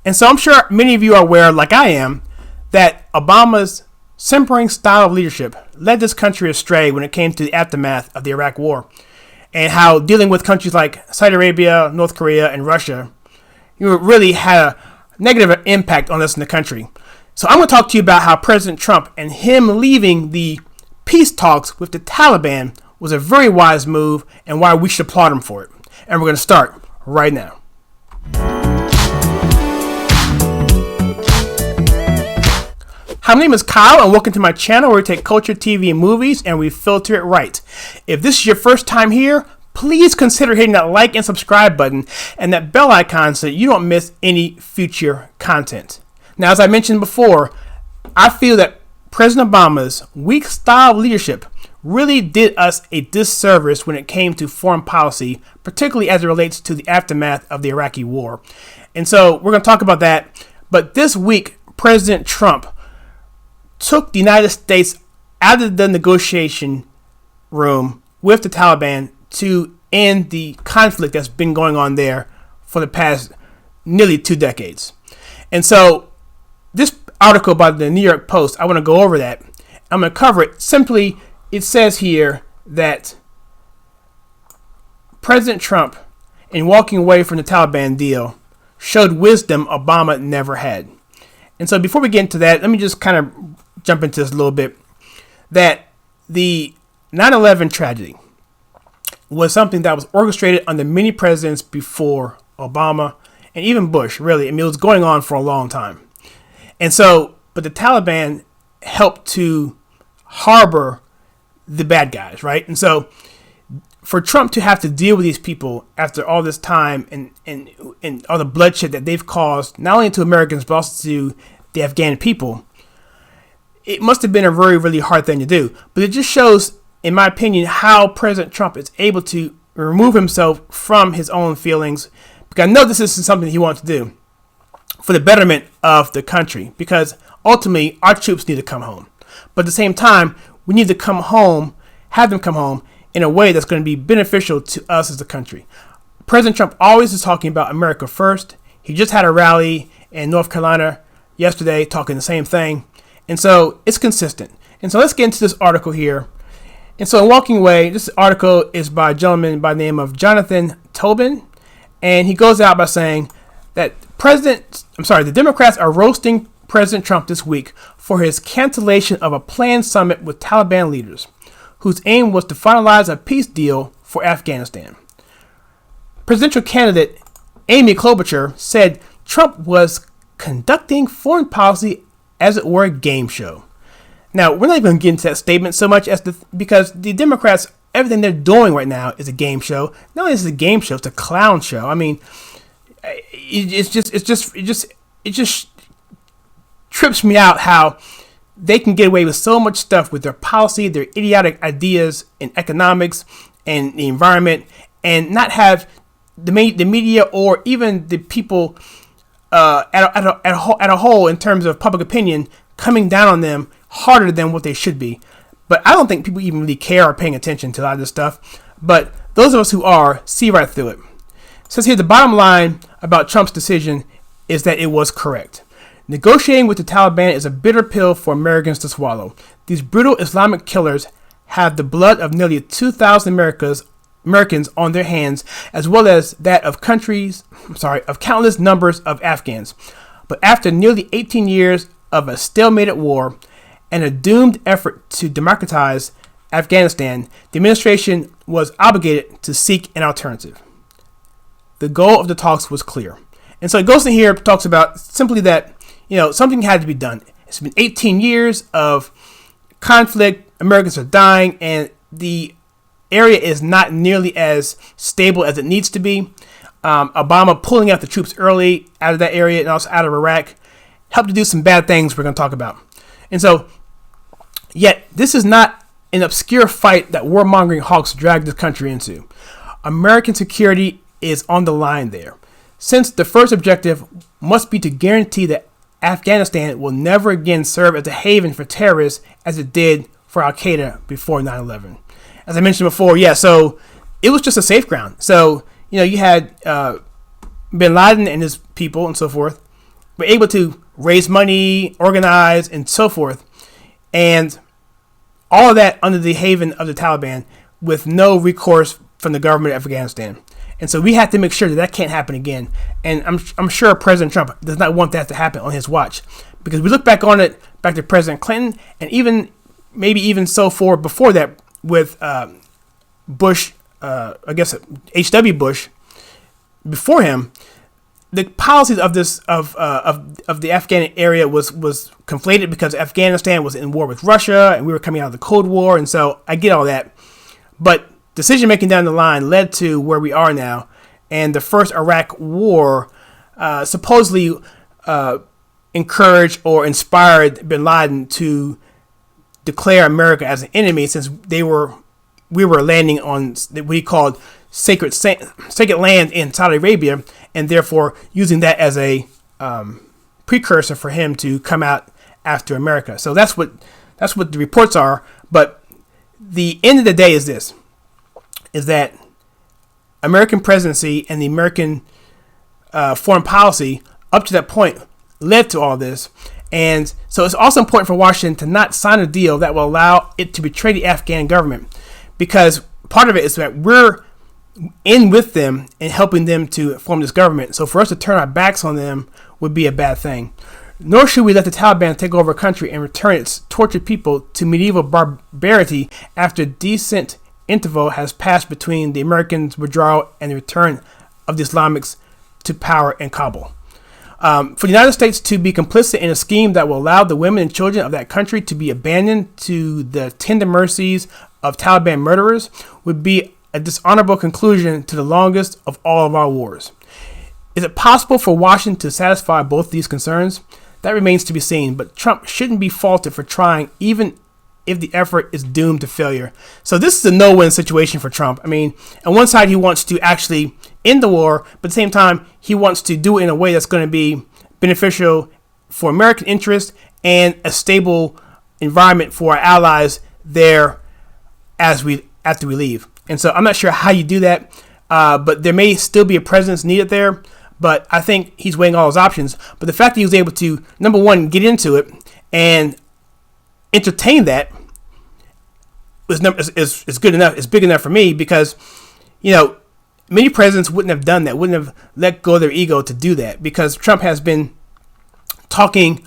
And so I'm sure many of you are aware, like I am, that Obama's simpering style of leadership led this country astray when it came to the aftermath of the Iraq War, and how dealing with countries like Saudi Arabia, North Korea, and Russia really had a negative impact on us in the country. So I'm going to talk to you about how President Trump and him leaving the peace talks with the Taliban was a very wise move and why we should applaud him for it. And we're going to start right now. Hi, my name is Kyle, and welcome to my channel where we take culture, TV, and movies, and we filter it right. If this is your first time here, please consider hitting that like and subscribe button and that bell icon so that you don't miss any future content. Now, as I mentioned before, I feel that President Obama's weak style of leadership really did us a disservice when it came to foreign policy, particularly as it relates to the aftermath of the Iraqi war. And so we're going to talk about that. But this week, President Trump took the United States out of the negotiation room with the Taliban to end the conflict that's been going on there for the past nearly 2 decades. And so this article by the New York Post, I want to go over that. I'm going to cover it. Simply, it says here that President Trump, in walking away from the Taliban deal, showed wisdom Obama never had. And so before we get into that, let me just kind of jump into this a little bit, that the 9/11 tragedy was something that was orchestrated under many presidents before Obama and even Bush, really. I mean, it was going on for a long time. And so, but the Taliban helped to harbor the bad guys, right? And so for Trump to have to deal with these people after all this time and all the bloodshed that they've caused, not only to Americans, but also to the Afghan people, it must have been a very, really hard thing to do. But it just shows, in my opinion, how President Trump is able to remove himself from his own feelings. Because I know this is something he wants to do for the betterment of the country. Because ultimately, our troops need to come home. But at the same time, we need to come home, have them come home in a way that's going to be beneficial to us as a country. President Trump always is talking about America first. He just had a rally in North Carolina yesterday talking the same thing. And so it's consistent. And so let's get into this article here. And so in walking away, this article is by a gentleman by the name of Jonathan Tobin. And he goes out by saying that the Democrats are roasting President Trump this week for his cancellation of a planned summit with Taliban leaders, whose aim was to finalize a peace deal for Afghanistan. Presidential candidate Amy Klobuchar said Trump was conducting foreign policy as it were a game show. Now, we're not even going to get into that statement so much because the Democrats, everything they're doing right now is a game show. Not only is it a game show, it's a clown show. I mean, it just trips me out how they can get away with so much stuff with their policy, their idiotic ideas in economics and the environment, and not have the media or even the people at a whole in terms of public opinion coming down on them harder than what they should be. But I don't think people even really care or paying attention to a lot of this stuff. But those of us who are see right through it. It says here the bottom line about Trump's decision is that it was correct. Negotiating with the Taliban is a bitter pill for Americans to swallow. These brutal Islamic killers have the blood of nearly 2,000 Americans on their hands, as well as that of countless numbers of Afghans. But after nearly 18 years of a stalemated war and a doomed effort to democratize Afghanistan, the administration was obligated to seek an alternative. The goal of the talks was clear. And so it goes in here, talks about simply that, something had to be done. It's been 18 years of conflict. Americans are dying, and the area is not nearly as stable as it needs to be. Obama pulling out the troops early out of that area and also out of Iraq helped to do some bad things we're going to talk about. And so, yet, this is not an obscure fight that warmongering hawks drag this country into. American security is on the line there, since the first objective must be to guarantee that Afghanistan will never again serve as a haven for terrorists as it did for Al-Qaeda before 9/11. As I mentioned before, so it was just a safe ground. So, you had bin Laden and his people and so forth, were able to raise money, organize, and so forth, and all of that under the haven of the Taliban with no recourse from the government of Afghanistan. And so we have to make sure that that can't happen again. And I'm sure President Trump does not want that to happen on his watch, because we look back on it, back to President Clinton, and maybe even so forward before that with Bush, I guess H.W. Bush, before him. The policies of the Afghan area was conflated because Afghanistan was in war with Russia and we were coming out of the Cold War, and so I get all that. But decision making down the line led to where we are now, and the first Iraq War supposedly encouraged or inspired bin Laden to declare America as an enemy, since we were landing on what he called sacred land in Saudi Arabia, and therefore using that as a precursor for him to come out after America. So that's what the reports are. But the end of the day is this: is that American presidency and the American foreign policy up to that point led to all this. And so it's also important for Washington to not sign a deal that will allow it to betray the Afghan government, because part of it is that we're in with them and helping them to form this government. So for us to turn our backs on them would be a bad thing. Nor should we let the Taliban take over a country and return its tortured people to medieval barbarity after a decent interval has passed between the Americans' withdrawal and the return of the Islamics to power in Kabul. For the United States to be complicit in a scheme that will allow the women and children of that country to be abandoned to the tender mercies of Taliban murderers would be a dishonorable conclusion to the longest of all of our wars. Is it possible for Washington to satisfy both these concerns? That remains to be seen, but Trump shouldn't be faulted for trying, even if the effort is doomed to failure. So this is a no-win situation for Trump. I mean, on one side, he wants to actually end the war, but at the same time, he wants to do it in a way that's going to be beneficial for American interests and a stable environment for our allies there after we leave. And so I'm not sure how you do that, but there may still be a presence needed there. But I think he's weighing all his options. But the fact that he was able to, number one, get into it and entertain that is good enough. It's big enough for me, because, many presidents wouldn't have done that, wouldn't have let go of their ego to do that, because Trump has been talking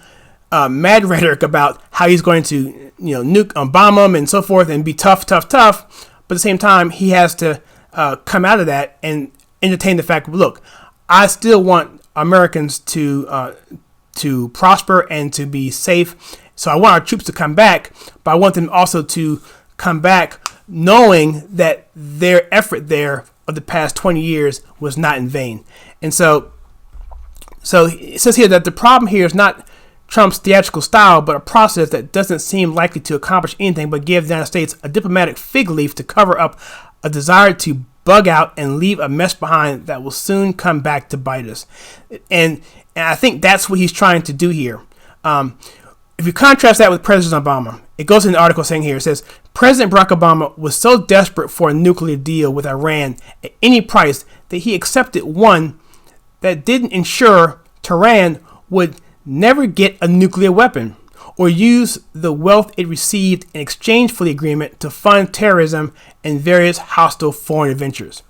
mad rhetoric about how he's going to, nuke and bomb them and so forth and be tough. But at the same time, he has to come out of that and entertain the fact, look, I still want Americans to prosper and to be safe. So I want our troops to come back, but I want them also to come back knowing that their effort there of the past 20 years was not in vain. And so it says here that the problem here is not Trump's theatrical style, but a process that doesn't seem likely to accomplish anything but give the United States a diplomatic fig leaf to cover up a desire to bug out and leave a mess behind that will soon come back to bite us. And I think that's what he's trying to do here. If you contrast that with President Obama, it goes in the article saying here, it says, President Barack Obama was so desperate for a nuclear deal with Iran at any price that he accepted one that didn't ensure Tehran would never get a nuclear weapon or use the wealth it received in exchange for the agreement to fund terrorism and various hostile foreign adventures.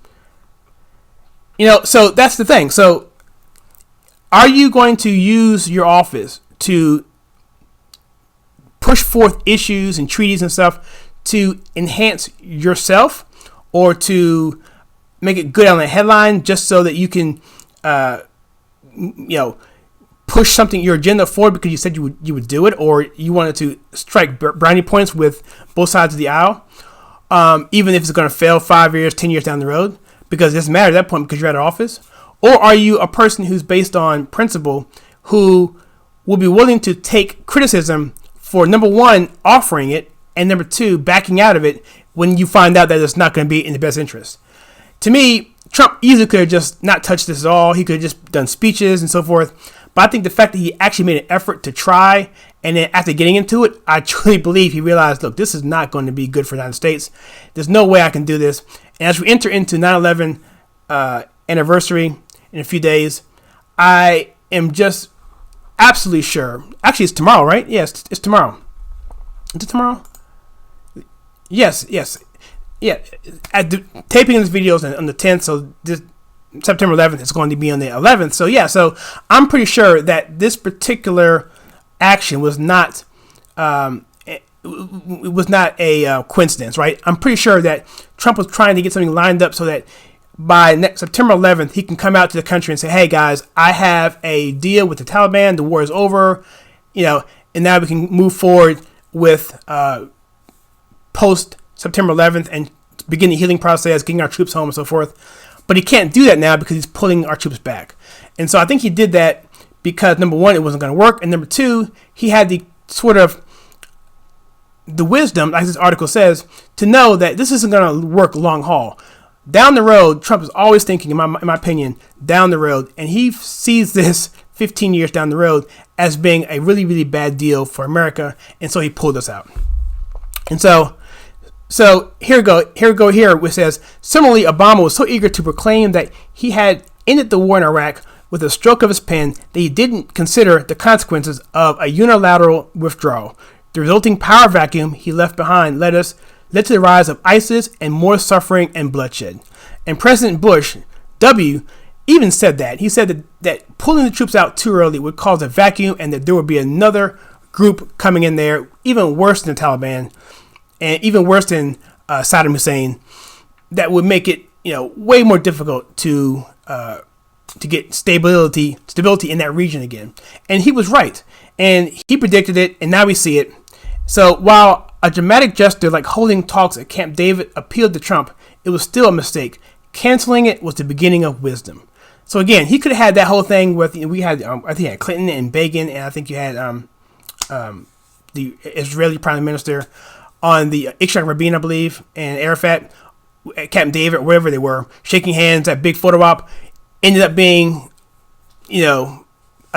So that's the thing. So are you going to use your office to push forth issues and treaties and stuff to enhance yourself, or to make it good on the headline just so that you can, push something, your agenda forward because you said you would do it, or you wanted to strike brownie points with both sides of the aisle, even if it's going to fail 5 years, 10 years down the road, because it doesn't matter at that point because you're out of office? Or are you a person who's based on principle, who will be willing to take criticism for, number one, offering it, and number two, backing out of it when you find out that it's not going to be in the best interest? To me, Trump easily could have just not touched this at all. He could have just done speeches and so forth. But I think the fact that he actually made an effort to try, and then after getting into it, I truly believe he realized, look, this is not going to be good for the United States. There's no way I can do this. And as we enter into 9/11 anniversary in a few days, I am just absolutely sure. Actually, it's tomorrow, right? Yes, it's tomorrow. Is it tomorrow? Yes. Yeah. Taping this video is on the 10th, so this September 11th is going to be on the 11th. So yeah, so I'm pretty sure that this particular action was not it was not a coincidence, right? I'm pretty sure that Trump was trying to get something lined up so that by September 11th, he can come out to the country and say, hey guys, I have a deal with the Taliban. The war is over, and now we can move forward with post September 11th and begin the healing process, getting our troops home and so forth. But he can't do that now because he's pulling our troops back. And so I think he did that because, number one, it wasn't going to work. And number two, he had the sort of the wisdom, like this article says, to know that this isn't going to work long haul. Down the road, Trump is always thinking, in my opinion, down the road. And he sees this 15 years down the road as being a really, really bad deal for America. And so he pulled us out. And so here we go, which says, similarly, Obama was so eager to proclaim that he had ended the war in Iraq with a stroke of his pen that he didn't consider the consequences of a unilateral withdrawal. The resulting power vacuum he left behind led to the rise of ISIS and more suffering and bloodshed. And President Bush W. even said that. He said that pulling the troops out too early would cause a vacuum and that there would be another group coming in there, even worse than the Taliban, and even worse than Saddam Hussein, that would make it way more difficult to get stability in that region again. And he was right, and he predicted it, and now we see it. So while a dramatic gesture like holding talks at Camp David appealed to Trump, it was still a mistake. Canceling it was the beginning of wisdom. So again, he could have had that whole thing with we had I think you had Clinton and Begin, and I think you had the Israeli Prime Minister on the Yitzhak Rabin, I believe, and Arafat at Camp David, wherever they were, shaking hands. That big photo op ended up being, a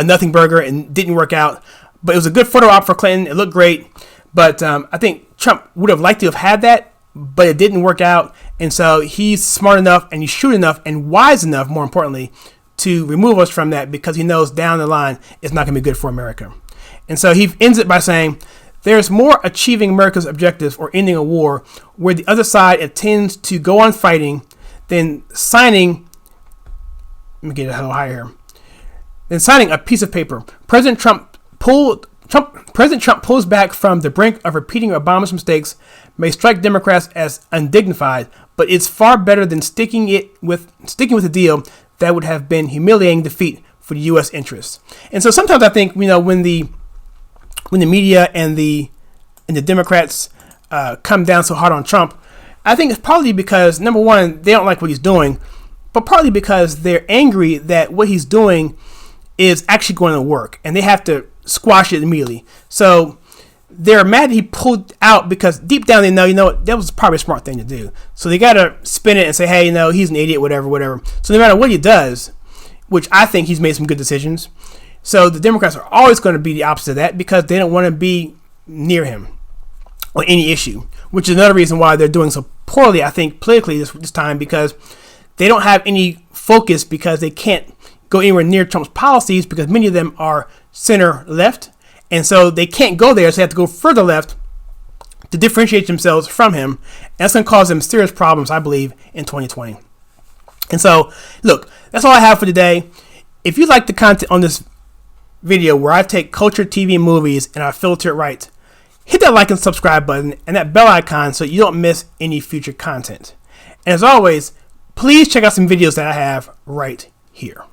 nothing burger and didn't work out. But it was a good photo op for Clinton. It looked great. But I think Trump would have liked to have had that, but it didn't work out. And so he's smart enough and he's shrewd enough and wise enough, more importantly, to remove us from that because he knows down the line it's not going to be good for America. And so he ends it by saying, there's more achieving America's objectives or ending a war where the other side intends to go on fighting than signing. Let me get it a little higher here. Than signing a piece of paper. President Trump pulls back from the brink of repeating Obama's mistakes may strike Democrats as undignified, but it's far better than sticking with a deal that would have been humiliating defeat for the U.S. interests. And so sometimes I think when the media and the Democrats come down so hard on Trump, I think it's probably because, number one, they don't like what he's doing, but partly because they're angry that what he's doing is actually going to work, and they have to squash it immediately. So they're mad that he pulled out because deep down they know, that was probably a smart thing to do. So they got to spin it and say, hey, he's an idiot, whatever. So no matter what he does, which I think he's made some good decisions, so the Democrats are always going to be the opposite of that because they don't want to be near him on any issue, which is another reason why they're doing so poorly, I think, politically this time, because they don't have any focus because they can't go anywhere near Trump's policies because many of them are center left. And so they can't go there, so they have to go further left to differentiate themselves from him. And that's going to cause them serious problems, I believe, in 2020. And so, look, that's all I have for today. If you like the content on this video where I take culture, TV, and movies and I filter it right, hit that like and subscribe button and that bell icon so you don't miss any future content. And as always, please check out some videos that I have right here.